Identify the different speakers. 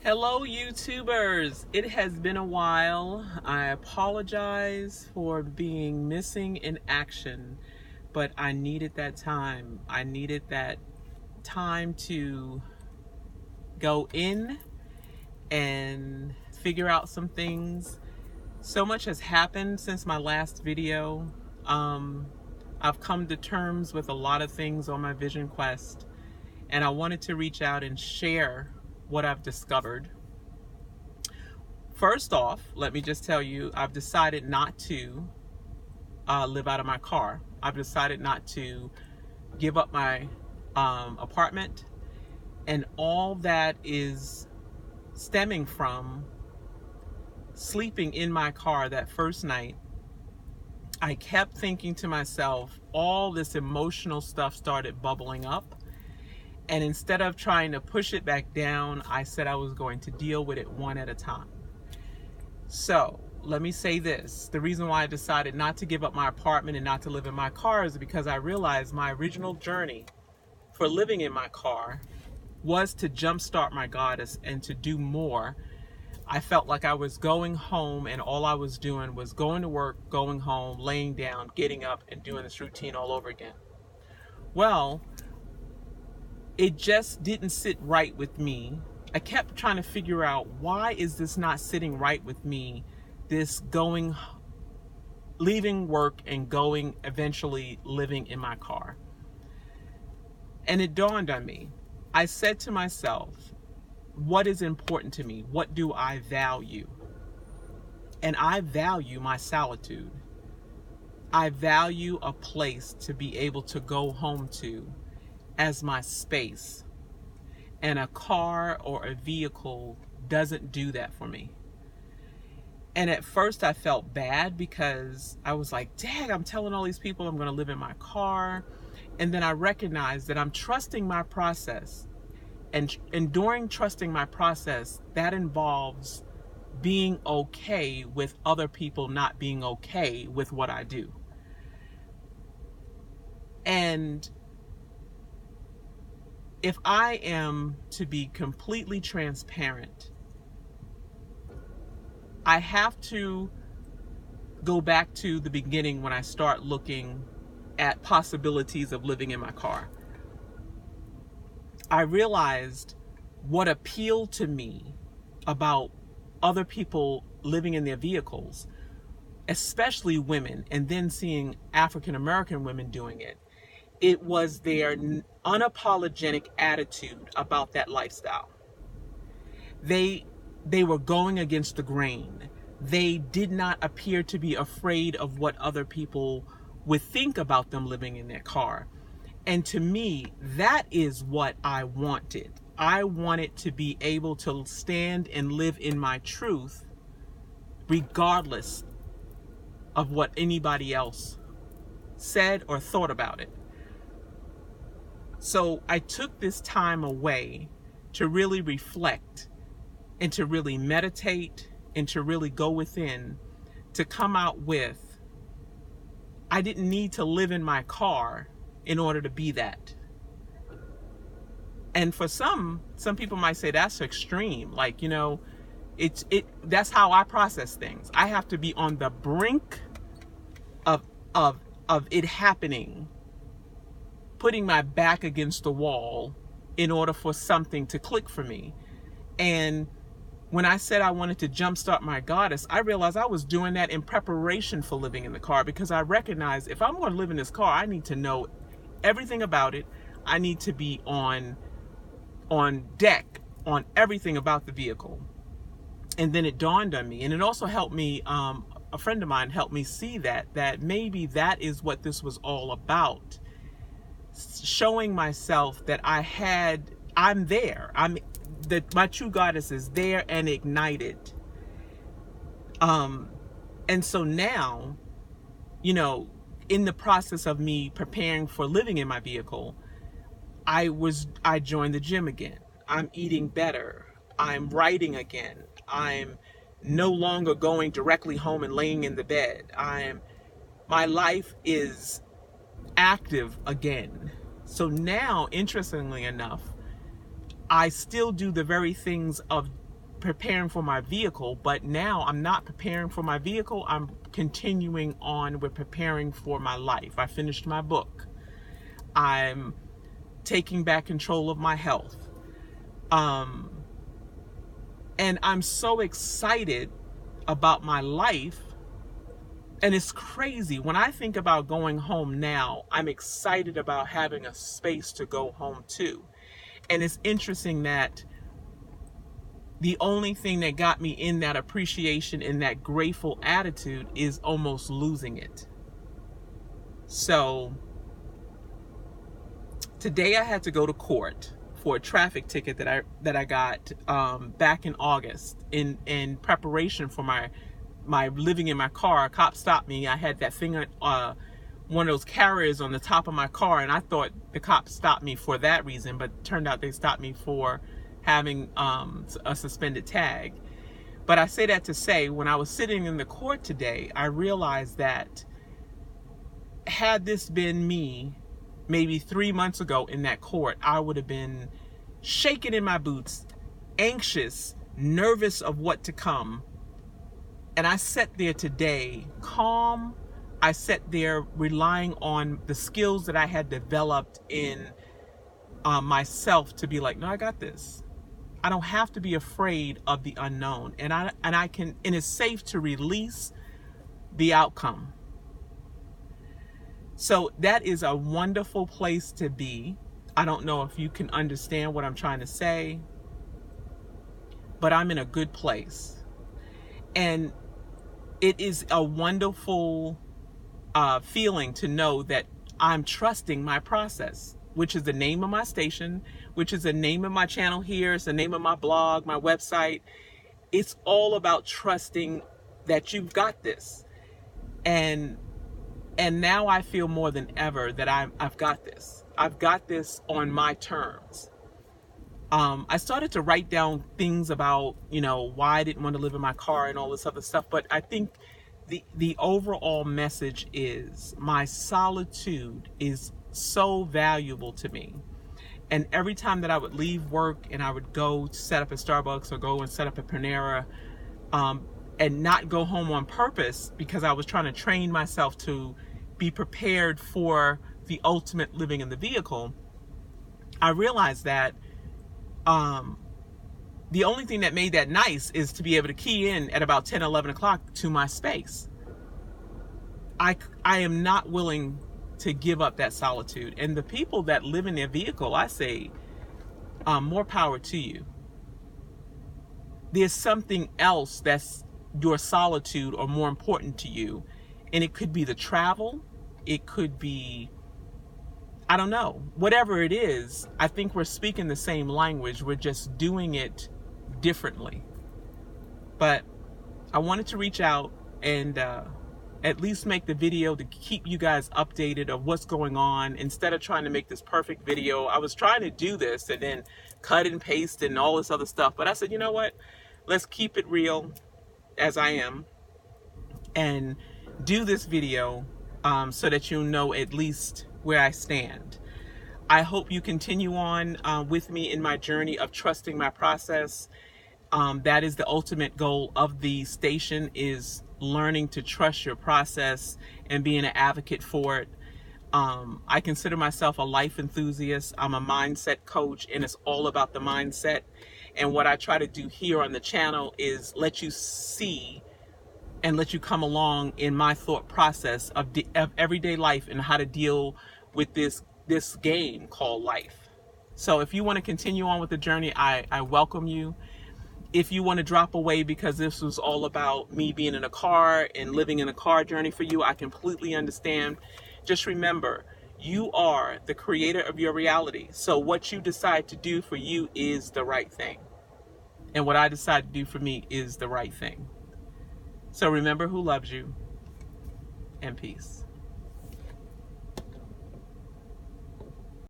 Speaker 1: Hello, YouTubers. It has been a while. I apologize for being missing in action, but I needed that time. I needed that time to go in and figure out some things. So much has happened since my last video. I've come to terms with a lot of things on my vision quest, and I wanted to reach out and share what I've discovered. First off, let me just tell you, I've decided not to live out of my car. I've decided not to give up my apartment, and all that is stemming from sleeping in my car that first night. I kept thinking to myself, all this emotional stuff started bubbling up. And instead of trying to push it back down, I said I was going to deal with it one at a time. So let me say this. The reason why I decided not to give up my apartment and not to live in my car is because I realized my original journey for living in my car was to jumpstart my goddess and to do more. I felt like I was going home and all I was doing was going to work, going home, laying down, getting up, and doing this routine all over again. Well, it just didn't sit right with me. I kept trying to figure out, why is this not sitting right with me? This leaving work and going, eventually living in my car. And it dawned on me. I said to myself, what is important to me? What do I value? And I value my solitude. I value a place to be able to go home to as my space. And a car or a vehicle doesn't do that for me. And at first I felt bad because I was like, dang, I'm telling all these people I'm going to live in my car. And then I recognized that I'm trusting my process. And during trusting my process, that involves being okay with other people not being okay with what I do. And if I am to be completely transparent, I have to go back to the beginning when I start looking at possibilities of living in my car. I realized what appealed to me about other people living in their vehicles, especially women, and then seeing African American women doing it. It was their unapologetic attitude about that lifestyle. They were going against the grain. They did not appear to be afraid of what other people would think about them living in their car. And to me, that is what I wanted. I wanted to be able to stand and live in my truth, regardless of what anybody else said or thought about it. So I took this time away to really reflect and to really meditate and to really go within, to come out with, I didn't need to live in my car in order to be that. And for some people might say that's extreme. Like, you know, that's how I process things. I have to be on the brink of it happening, putting my back against the wall in order for something to click for me. And when I said I wanted to jumpstart my goddess, I realized I was doing that in preparation for living in the car, because I recognized if I'm going to live in this car, I need to know everything about it. I need to be on deck on everything about the vehicle. And then it dawned on me, and it also helped me, a friend of mine helped me see that maybe that is what this was all about. Showing myself that I'm there. That my true goddess is there and ignited. And so now, you know, in the process of me preparing for living in my vehicle, I joined the gym again. I'm eating better. I'm writing again. I'm no longer going directly home and laying in the bed. My life is active again. So now, interestingly enough, I still do the very things of preparing for my vehicle, but now I'm not preparing for my vehicle. I'm continuing on with preparing for my life. I finished my book. I'm taking back control of my health. And I'm so excited about my life. And it's crazy. When I think about going home now, I'm excited about having a space to go home to. And it's interesting that the only thing that got me in that appreciation and that grateful attitude is almost losing it. So today I had to go to court for a traffic ticket that I got back in August in preparation for my living in my car. A cop stopped me. I had that thing, one of those carriers on the top of my car, and I thought the cop stopped me for that reason, but it turned out they stopped me for having a suspended tag. But I say that to say, when I was sitting in the court today, I realized that had this been me maybe 3 months ago in that court, I would have been shaking in my boots, anxious, nervous of what to come. And I sat there today calm. I sat there relying on the skills that I had developed in myself to be like, no, I got this. I don't have to be afraid of the unknown. And I can, and it's safe to release the outcome. So that is a wonderful place to be. I don't know if you can understand what I'm trying to say, but I'm in a good place. And it is a wonderful feeling to know that I'm trusting my process, which is the name of my station, which is the name of my channel here. It's the name of my blog, my website. It's all about trusting that you've got this. And now I feel more than ever that I've got this. I've got this on my terms. I started to write down things about, why I didn't want to live in my car and all this other stuff. But I think the overall message is my solitude is so valuable to me. And every time that I would leave work and I would go to set up at Starbucks or go and set up at Panera, and not go home on purpose because I was trying to train myself to be prepared for the ultimate living in the vehicle, I realized that the only thing that made that nice is to be able to key in at about 10, 11 o'clock to my space. I am not willing to give up that solitude. And the people that live in their vehicle, I say, more power to you. There's something else that's your solitude or more important to you. And it could be the travel. It could be, I don't know, whatever it is. I think we're speaking the same language. We're just doing it differently. But I wanted to reach out and at least make the video to keep you guys updated of what's going on. Instead of trying to make this perfect video, I was trying to do this and then cut and paste and all this other stuff. But I said, you know what? Let's keep it real as I am and do this video so that you'll know at least where I stand. I hope you continue on with me in my journey of trusting my process. That is the ultimate goal of the station, is learning to trust your process and being an advocate for it. I consider myself a life enthusiast. I'm a mindset coach, and it's all about the mindset. And what I try to do here on the channel is let you see and let you come along in my thought process of everyday life and how to deal with this game called life. So if you want to continue on with the journey, I welcome you. If you want to drop away because this was all about me being in a car and living in a car journey for you, I completely understand. Just remember, you are the creator of your reality. So what you decide to do for you is the right thing. And what I decide to do for me is the right thing. So remember who loves you, and peace.